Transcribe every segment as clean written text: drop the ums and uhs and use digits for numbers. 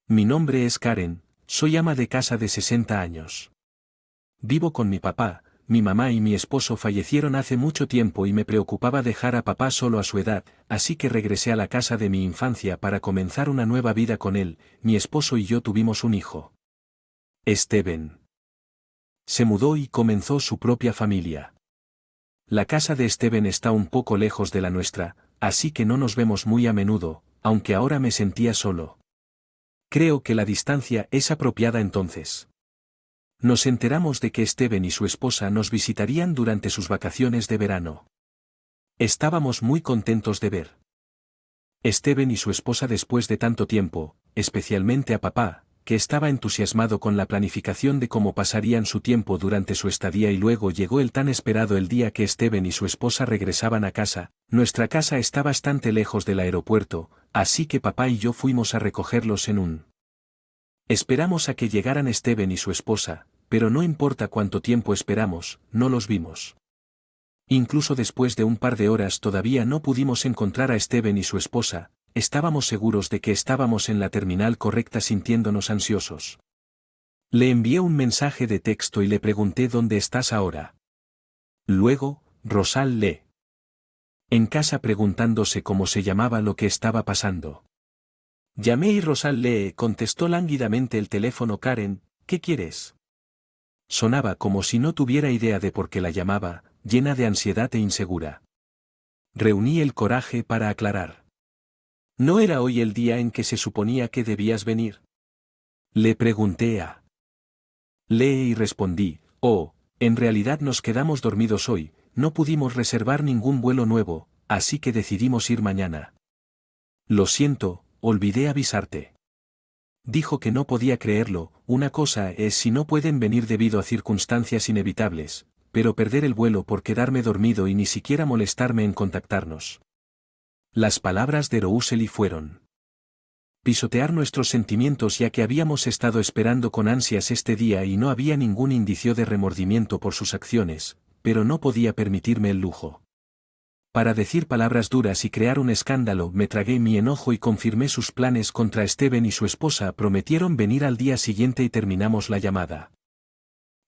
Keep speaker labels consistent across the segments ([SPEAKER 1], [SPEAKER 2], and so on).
[SPEAKER 1] Mi nombre es Karen, soy ama de casa de 60 años. Vivo con mi papá, mi mamá y mi esposo fallecieron hace mucho tiempo y me preocupaba dejar a papá solo a su edad, así que regresé a la casa de mi infancia para comenzar una nueva vida con él. Mi esposo y yo tuvimos un hijo. Steven. Se mudó y comenzó su propia familia. La casa de Steven está un poco lejos de la nuestra, así que no nos vemos muy a menudo, aunque ahora me sentía solo. Creo que la distancia es apropiada entonces. Nos enteramos de que Steven y su esposa nos visitarían durante sus vacaciones de verano. Estábamos muy contentos de ver Steven y su esposa después de tanto tiempo, especialmente a papá, que estaba entusiasmado con la planificación de cómo pasarían su tiempo durante su estadía, y luego llegó el tan esperado el día que Steven y su esposa regresaban a casa. Nuestra casa está bastante lejos del aeropuerto, así que papá y yo fuimos a recogerlos en un... Esperamos a que llegaran Steven y su esposa, pero no importa cuánto tiempo esperamos, no los vimos. Incluso después de un par de horas todavía no pudimos encontrar a Steven y su esposa. Estábamos seguros de que estábamos en la terminal correcta, sintiéndonos ansiosos. Le envié un mensaje de texto y le pregunté ¿dónde estás ahora? Luego, Rosal lee en casa, preguntándose cómo se llamaba lo que estaba pasando. Llamé y Rosal lee contestó lánguidamente el teléfono. Karen, ¿qué quieres? Sonaba como si no tuviera idea de por qué la llamaba, llena de ansiedad e insegura. Reuní el coraje para aclarar. ¿No era hoy el día en que se suponía que debías venir? Le pregunté a Lee y respondí, en realidad nos quedamos dormidos hoy, no pudimos reservar ningún vuelo nuevo, así que decidimos ir mañana. Lo siento, olvidé avisarte. Dijo que no podía creerlo. Una cosa es si no pueden venir debido a circunstancias inevitables, pero perder el vuelo por quedarme dormido y ni siquiera molestarme en contactarnos. Las palabras de Rouseli fueron pisotear nuestros sentimientos, ya que habíamos estado esperando con ansias este día y no había ningún indicio de remordimiento por sus acciones, pero no podía permitirme el lujo. Para decir palabras duras y crear un escándalo, me tragué mi enojo y confirmé sus planes contra Steven y su esposa. Prometieron venir al día siguiente y terminamos la llamada.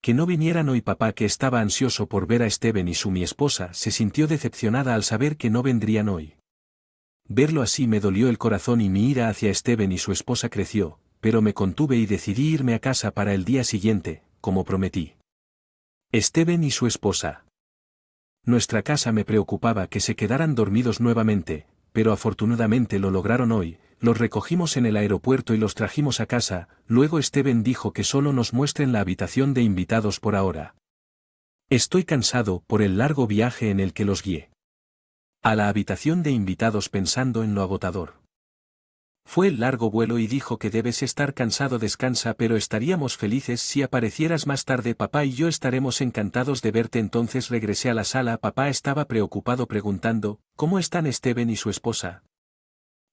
[SPEAKER 1] Que no vinieran hoy. Papá, que estaba ansioso por ver a Steven y mi esposa, se sintió decepcionada al saber que no vendrían hoy. Verlo así me dolió el corazón y mi ira hacia Steven y su esposa creció, pero me contuve y decidí irme a casa para el día siguiente, como prometí. Steven y su esposa. Nuestra casa me preocupaba que se quedaran dormidos nuevamente, pero afortunadamente lo lograron hoy. Los recogimos en el aeropuerto y los trajimos a casa. Luego Steven dijo que solo nos muestren la habitación de invitados por ahora. Estoy cansado por el largo viaje en el que los guié a la habitación de invitados, pensando en lo agotador. Fue el largo vuelo y dijo que debes estar cansado. Descansa, pero estaríamos felices si aparecieras más tarde. Papá y yo estaremos encantados de verte. Entonces regresé a la sala. Papá estaba preocupado preguntando, ¿cómo están Steven y su esposa?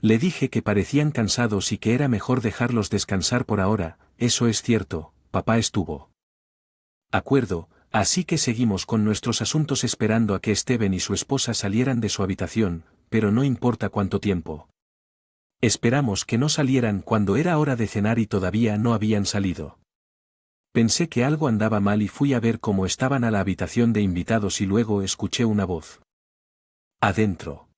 [SPEAKER 1] Le dije que parecían cansados y que era mejor dejarlos descansar por ahora. Eso es cierto, papá estuvo de acuerdo. Así que seguimos con nuestros asuntos esperando a que Steven y su esposa salieran de su habitación, pero no importa cuánto tiempo. Esperamos que no salieran cuando era hora de cenar y todavía no habían salido. Pensé que algo andaba mal y fui a ver cómo estaban a la habitación de invitados y luego escuché una voz adentro.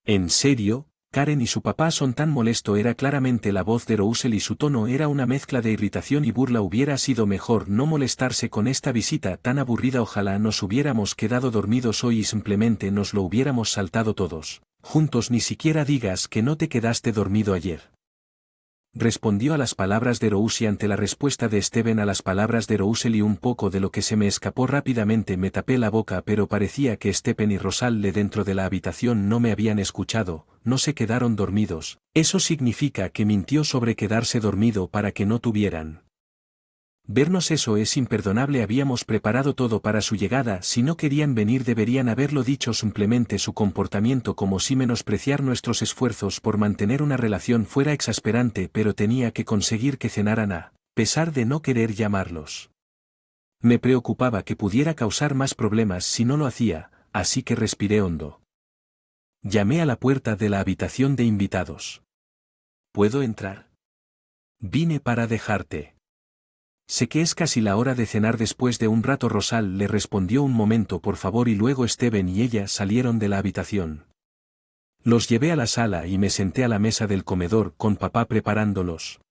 [SPEAKER 1] ¿En serio? Karen y su papá son tan molesto. Era claramente la voz de Rousel y su tono era una mezcla de irritación y burla. Hubiera sido mejor no molestarse con esta visita tan aburrida. Ojalá nos hubiéramos quedado dormidos hoy y simplemente nos lo hubiéramos saltado todos juntos. Ni siquiera digas que no te quedaste dormido ayer. Respondió a las palabras de Rousey. Ante la respuesta de Steven a las palabras de Rousel y un poco de lo que se me escapó rápidamente me tapé la boca, pero parecía que Steven y Rosal dentro de la habitación no me habían escuchado. No se quedaron dormidos. Eso significa que mintió sobre quedarse dormido para que no tuvieran vernos. Eso es imperdonable. Habíamos preparado todo para su llegada. Si no querían venir deberían haberlo dicho. Simplemente su comportamiento, como si menospreciar nuestros esfuerzos por mantener una relación, fuera exasperante, pero tenía que conseguir que cenaran a pesar de no querer llamarlos. Me preocupaba que pudiera causar más problemas si no lo hacía, así que respiré hondo. Llamé a la puerta de la habitación de invitados. ¿Puedo entrar? Vine para dejarte. Sé que es casi la hora de cenar. Después de un rato Rosal le respondió un momento por favor y luego Steven y ella salieron de la habitación. Los llevé a la sala y me senté a la mesa del comedor con papá preparándolos.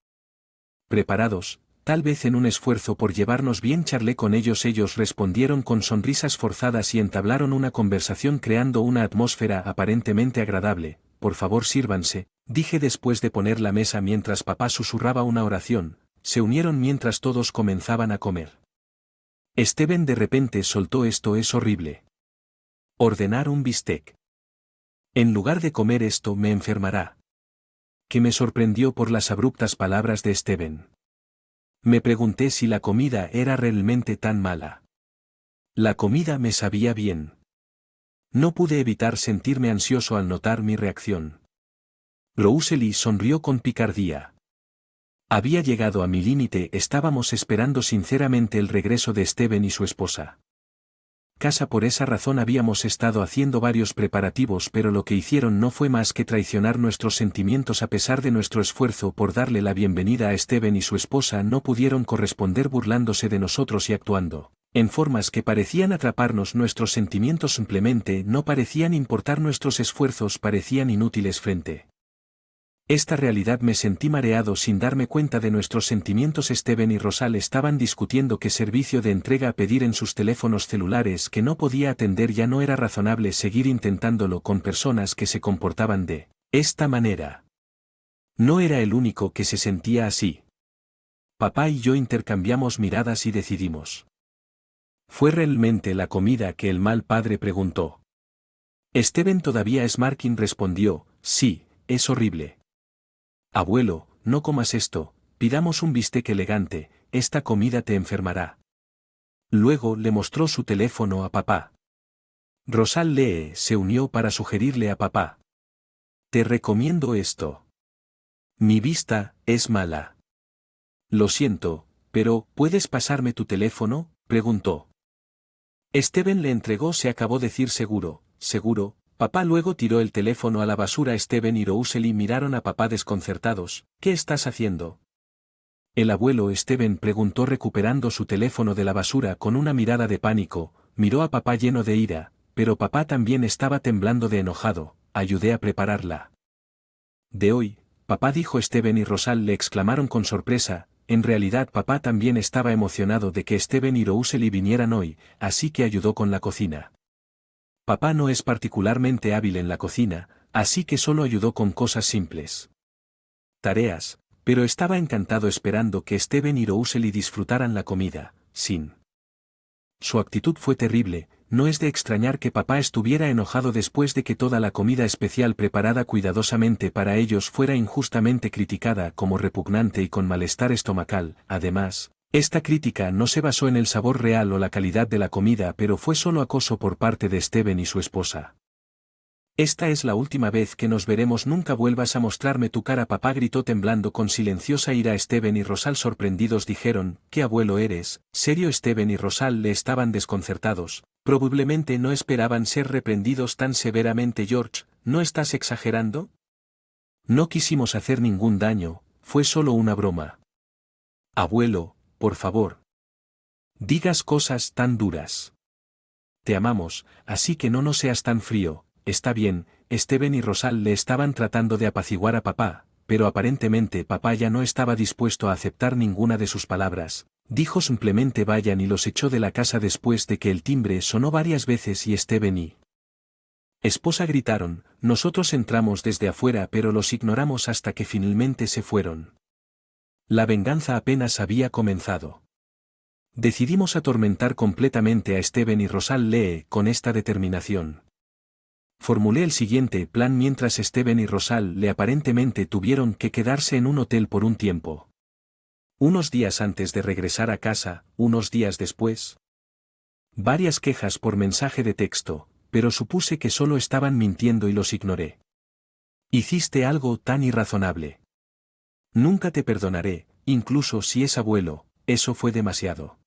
[SPEAKER 1] Preparados, tal vez en un esfuerzo por llevarnos bien charlé con ellos. Ellos respondieron con sonrisas forzadas y entablaron una conversación creando una atmósfera aparentemente agradable. Por favor sírvanse, dije después de poner la mesa mientras papá susurraba una oración. Se unieron mientras todos comenzaban a comer. Steven de repente soltó esto es horrible. Ordenar un bistec. En lugar de comer esto me enfermará. Que me sorprendió por las abruptas palabras de Steven. Me pregunté si la comida era realmente tan mala. La comida me sabía bien. No pude evitar sentirme ansioso al notar mi reacción. Rosalie sonrió con picardía. Había llegado a mi límite. Estábamos esperando sinceramente el regreso de Steven y su esposa. Por esa razón habíamos estado haciendo varios preparativos, pero lo que hicieron no fue más que traicionar nuestros sentimientos. A pesar de nuestro esfuerzo por darle la bienvenida a Steven y su esposa, no pudieron corresponder burlándose de nosotros y actuando en formas que parecían atraparnos. Nuestros sentimientos simplemente no parecían importar. Nuestros esfuerzos parecían inútiles frente esta realidad. Me sentí mareado sin darme cuenta de nuestros sentimientos. Steven y Rosal estaban discutiendo qué servicio de entrega pedir en sus teléfonos celulares que no podía atender. Ya no era razonable seguir intentándolo con personas que se comportaban de esta manera. No era el único que se sentía así. Papá y yo intercambiamos miradas y decidimos. ¿Fue realmente la comida que el mal padre preguntó? Steven todavía es Markin respondió, sí, es horrible. Abuelo, no comas esto, pidamos un bistec elegante, esta comida te enfermará. Luego le mostró su teléfono a papá. Rosal se unió para sugerirle a papá. Te recomiendo esto. Mi vista es mala. Lo siento, pero ¿puedes pasarme tu teléfono?, preguntó. Steven le entregó. Se acabó decir seguro, seguro. Papá luego tiró el teléfono a la basura. Steven y Rosalie miraron a papá desconcertados. ¿Qué estás haciendo? El abuelo Steven preguntó recuperando su teléfono de la basura con una mirada de pánico. Miró a papá lleno de ira, pero papá también estaba temblando de enojado. Ayudé a prepararla. De hoy, papá, dijo Steven y Rosal le exclamaron con sorpresa. En realidad papá también estaba emocionado de que Steven y Rosalie vinieran hoy, así que ayudó con la cocina. Papá no es particularmente hábil en la cocina, así que solo ayudó con cosas simples. Tareas, pero estaba encantado esperando que Steven y Rosalie disfrutaran la comida, sin. Su actitud fue terrible. No es de extrañar que papá estuviera enojado después de que toda la comida especial preparada cuidadosamente para ellos fuera injustamente criticada como repugnante y con malestar estomacal. Además, esta crítica no se basó en el sabor real o la calidad de la comida, pero fue solo acoso por parte de Steven y su esposa. Esta es la última vez que nos veremos. Nunca vuelvas a mostrarme tu cara, papá gritó temblando con silenciosa ira. Steven y Rosal sorprendidos dijeron, ¿qué abuelo eres? ¿Serio? Steven y Rosal le estaban desconcertados. Probablemente no esperaban ser reprendidos tan severamente. George, ¿no estás exagerando? No quisimos hacer ningún daño, fue solo una broma. Abuelo, por favor. Digas cosas tan duras. Te amamos, así que no seas tan frío. Está bien. Steven y Rosal le estaban tratando de apaciguar a papá, pero aparentemente papá ya no estaba dispuesto a aceptar ninguna de sus palabras. Dijo simplemente vayan y los echó de la casa después de que el timbre sonó varias veces y Steven y esposa gritaron. Nosotros entramos desde afuera pero los ignoramos hasta que finalmente se fueron. La venganza apenas había comenzado. Decidimos atormentar completamente a Steven y Rosal con esta determinación. Formulé el siguiente plan mientras Steven y Rosal aparentemente tuvieron que quedarse en un hotel por un tiempo. Unos días antes de regresar a casa, unos días después. Varias quejas por mensaje de texto, pero supuse que solo estaban mintiendo y los ignoré. Hiciste algo tan irrazonable. Nunca te perdonaré, incluso si es abuelo, eso fue demasiado.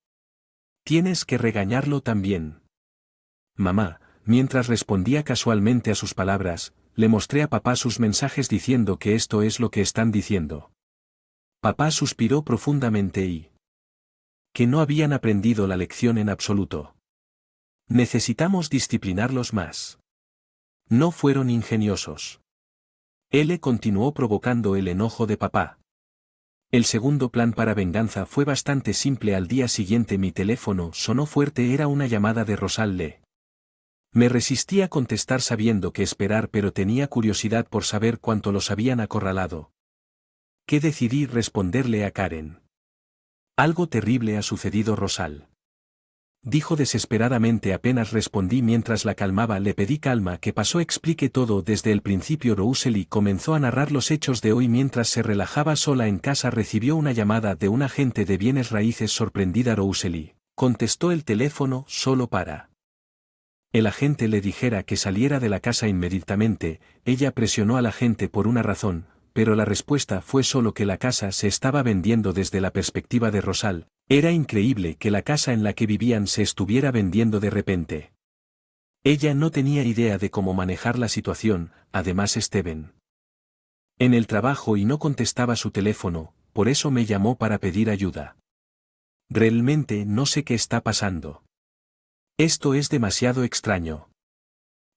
[SPEAKER 1] Tienes que regañarlo también. Mamá, mientras respondía casualmente a sus palabras, le mostré a papá sus mensajes diciendo que esto es lo que están diciendo. Papá suspiró profundamente y... que no habían aprendido la lección en absoluto. Necesitamos disciplinarlos más. No fueron ingeniosos. Él continuó provocando el enojo de papá. El segundo plan para venganza fue bastante simple. Al día siguiente mi teléfono sonó fuerte. Era una llamada de Rosal Lee. Me resistí a contestar sabiendo que esperar, pero tenía curiosidad por saber cuánto los habían acorralado. ¿Qué decidí responderle a Karen? Algo terrible ha sucedido, Rosal. Dijo desesperadamente. Apenas respondí mientras la calmaba. Le pedí calma, que pasó, explique todo desde el principio. Rosalie comenzó a narrar los hechos de hoy mientras se relajaba sola en casa. Recibió una llamada de un agente de bienes raíces. Sorprendida, Rosalie contestó el teléfono solo para el agente le dijera que saliera de la casa inmediatamente. Ella presionó al agente por una razón, pero la respuesta fue solo que la casa se estaba vendiendo. Desde la perspectiva de Rosal, era increíble que la casa en la que vivían se estuviera vendiendo de repente. Ella no tenía idea de cómo manejar la situación. Además, Steven en el trabajo y no contestaba su teléfono, por eso me llamó para pedir ayuda. Realmente no sé qué está pasando. Esto es demasiado extraño.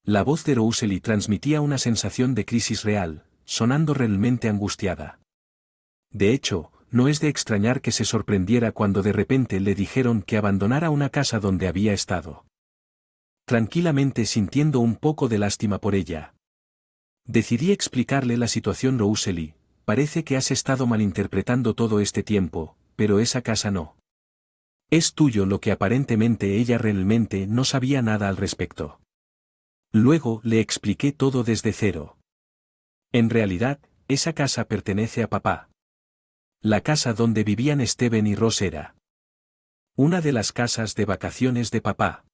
[SPEAKER 1] La voz de Rosalie transmitía una sensación de crisis real, sonando realmente angustiada. De hecho, no es de extrañar que se sorprendiera cuando de repente le dijeron que abandonara una casa donde había estado tranquilamente, sintiendo un poco de lástima por ella. Decidí explicarle la situación. Rosalie, parece que has estado malinterpretando todo este tiempo, pero esa casa no es tuyo. Lo que aparentemente ella realmente no sabía nada al respecto. Luego le expliqué todo desde cero. En realidad, esa casa pertenece a papá. La casa donde vivían Steven y Ross era una de las casas de vacaciones de papá.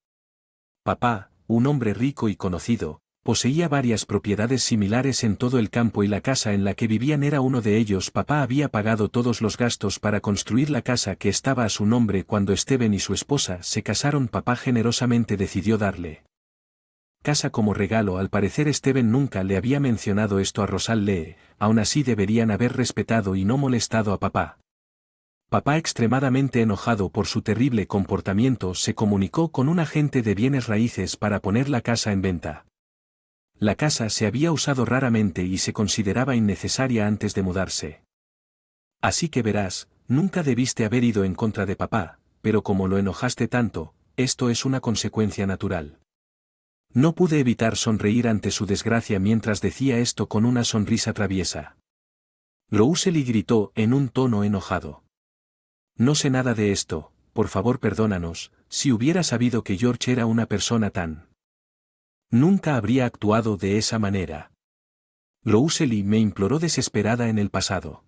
[SPEAKER 1] Papá, un hombre rico y conocido, poseía varias propiedades similares en todo el campo y la casa en la que vivían era uno de ellos. Papá había pagado todos los gastos para construir la casa que estaba a su nombre cuando Steven y su esposa se casaron. Papá generosamente decidió darle casa como regalo. Al parecer Steven nunca le había mencionado esto a Rosal Lee, aún así deberían haber respetado y no molestado a papá. Papá, extremadamente enojado por su terrible comportamiento, se comunicó con un agente de bienes raíces para poner la casa en venta. La casa se había usado raramente y se consideraba innecesaria antes de mudarse. Así que verás, nunca debiste haber ido en contra de papá, pero como lo enojaste tanto, esto es una consecuencia natural. No pude evitar sonreír ante su desgracia mientras decía esto con una sonrisa traviesa. Rosalie gritó en un tono enojado. No sé nada de esto, por favor perdónanos. Si hubiera sabido que George era una persona tan... nunca habría actuado de esa manera. Rosalie me imploró desesperada en el pasado.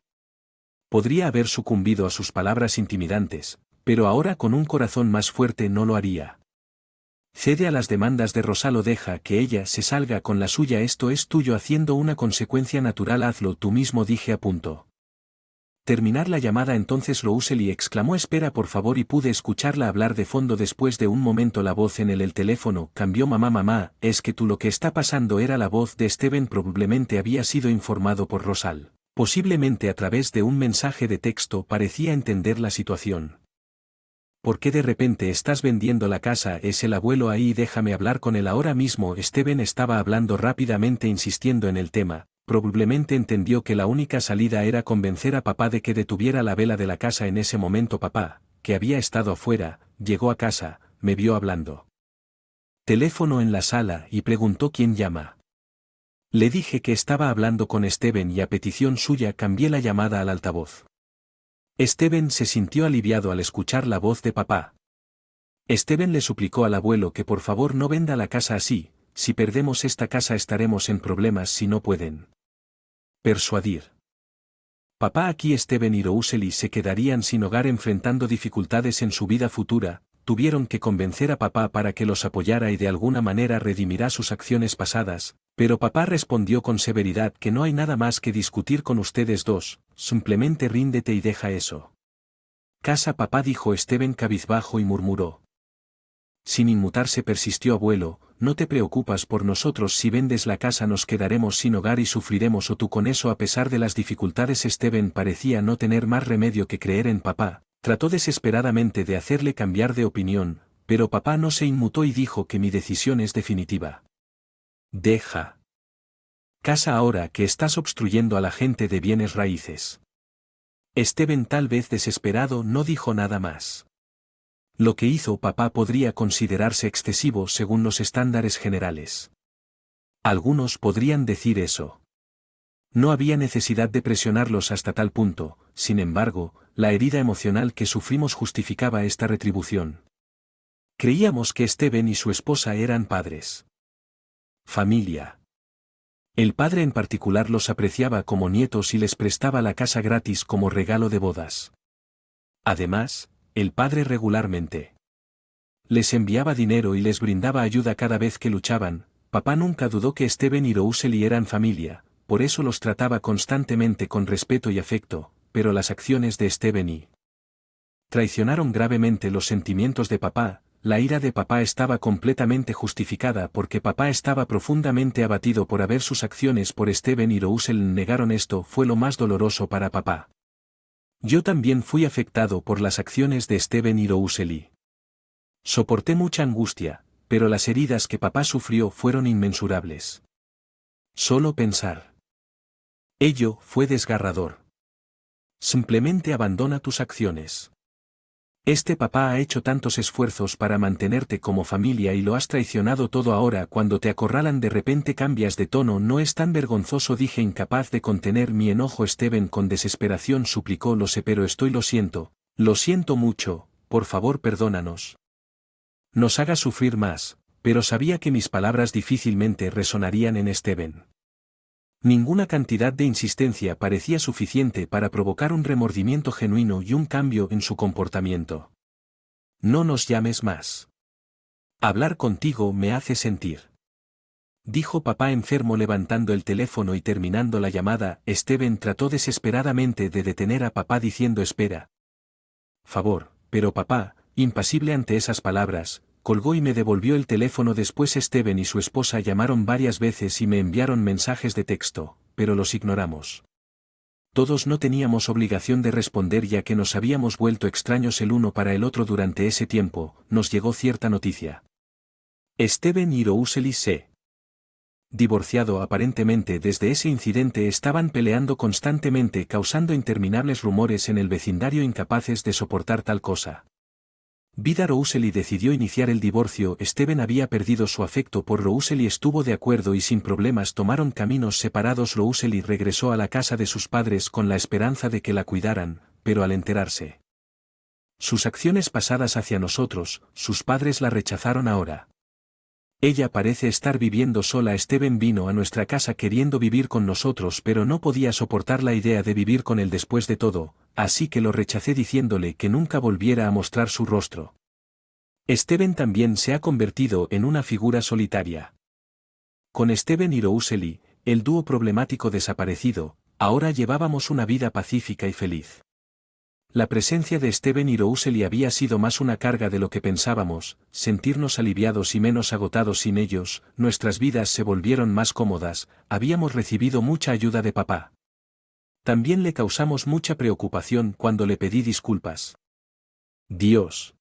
[SPEAKER 1] Podría haber sucumbido a sus palabras intimidantes, pero ahora con un corazón más fuerte no lo haría. Cede a las demandas de Rosal o deja que ella se salga con la suya. Esto es tuyo, haciendo una consecuencia natural. Hazlo tú mismo, dije a punto terminar la llamada. Entonces Rosalie exclamó espera por favor y pude escucharla hablar de fondo. Después de un momento la voz en el teléfono cambió. Mamá, es que tú lo que está pasando. Era la voz de Steven. Probablemente había sido informado por Rosal. Posiblemente a través de un mensaje de texto. Parecía entender la situación. ¿Por qué de repente estás vendiendo la casa? Es el abuelo ahí, déjame hablar con él ahora mismo. Steven estaba hablando rápidamente, insistiendo en el tema. Probablemente entendió que la única salida era convencer a papá de que detuviera la vela de la casa. En ese momento papá, que había estado afuera, llegó a casa, me vio hablando teléfono en la sala y preguntó ¿quién llama? Le dije que estaba hablando con Steven y a petición suya cambié la llamada al altavoz. Steven se sintió aliviado al escuchar la voz de papá. Steven le suplicó al abuelo que por favor no venda la casa así. Si perdemos esta casa estaremos en problemas si no pueden persuadir. Papá, aquí Steven y Rosalie se quedarían sin hogar enfrentando dificultades en su vida futura. Tuvieron que convencer a papá para que los apoyara y de alguna manera redimirá sus acciones pasadas, pero papá respondió con severidad que no hay nada más que discutir con ustedes dos, simplemente ríndete y deja eso. Casa papá, dijo Steven cabizbajo y murmuró. Sin inmutarse persistió abuelo, no te preocupas por nosotros, si vendes la casa nos quedaremos sin hogar y sufriremos o tú con eso. A pesar de las dificultades, Steven parecía no tener más remedio que creer en papá. Trató desesperadamente de hacerle cambiar de opinión, pero papá no se inmutó y dijo que mi decisión es definitiva. Deja casa ahora, que estás obstruyendo a la gente de bienes raíces. Steven, tal vez desesperado, no dijo nada más. Lo que hizo papá podría considerarse excesivo según los estándares generales. Algunos podrían decir eso. No había necesidad de presionarlos hasta tal punto, sin embargo, la herida emocional que sufrimos justificaba esta retribución. Creíamos que Steven y su esposa eran padres. Familia. El padre en particular los apreciaba como nietos y les prestaba la casa gratis como regalo de bodas. Además, el padre regularmente les enviaba dinero y les brindaba ayuda cada vez que luchaban. Papá nunca dudó que Steven y Rosalie eran familia, por eso los trataba constantemente con respeto y afecto, pero las acciones de Steven y traicionaron gravemente los sentimientos de papá. La ira de papá estaba completamente justificada porque papá estaba profundamente abatido por haber sus acciones por Steven y Rosalie negaron. Esto fue lo más doloroso para papá. Yo también fui afectado por las acciones de Steven y Rosalie. Soporté mucha angustia, pero las heridas que papá sufrió fueron inmensurables. Solo pensar ello fue desgarrador. Simplemente abandona tus acciones. Papá ha hecho tantos esfuerzos para mantenerte como familia y lo has traicionado todo. Ahora cuando te acorralan de repente cambias de tono. No es tan vergonzoso, dije, incapaz de contener mi enojo. Steven con desesperación suplicó: lo sé, pero lo siento mucho, por favor perdónanos. Nos haga sufrir más, pero sabía que mis palabras difícilmente resonarían en Steven. Ninguna cantidad de insistencia parecía suficiente para provocar un remordimiento genuino y un cambio en su comportamiento. No nos llames más. Hablar contigo me hace sentir, dijo papá enfermo levantando el teléfono y terminando la llamada. Steven trató desesperadamente de detener a papá diciendo: espera. Favor, pero papá, impasible ante esas palabras, colgó y me devolvió el teléfono. Después Steven y su esposa llamaron varias veces y me enviaron mensajes de texto, pero los ignoramos. Todos no teníamos obligación de responder ya que nos habíamos vuelto extraños el uno para el otro. Durante ese tiempo, nos llegó cierta noticia. Steven y Rosalie se divorciado. Aparentemente desde ese incidente estaban peleando constantemente, causando interminables rumores en el vecindario, incapaces de soportar tal cosa. Rosalie decidió iniciar el divorcio. Steven había perdido su afecto por Rosalie, estuvo de acuerdo y sin problemas tomaron caminos separados. Rosalie regresó a la casa de sus padres con la esperanza de que la cuidaran, pero al enterarse sus acciones pasadas hacia nosotros, sus padres la rechazaron. Ahora ella parece estar viviendo sola. Steven vino a nuestra casa queriendo vivir con nosotros, pero no podía soportar la idea de vivir con él después de todo, así que lo rechacé diciéndole que nunca volviera a mostrar su rostro. Steven también se ha convertido en una figura solitaria. Con Steven y Rosalie, el dúo problemático desaparecido, ahora llevábamos una vida pacífica y feliz. La presencia de Steven y Rosalie había sido más una carga de lo que pensábamos. Sentirnos aliviados y menos agotados sin ellos, nuestras vidas se volvieron más cómodas. Habíamos recibido mucha ayuda de papá. También le causamos mucha preocupación cuando le pedí disculpas. Dios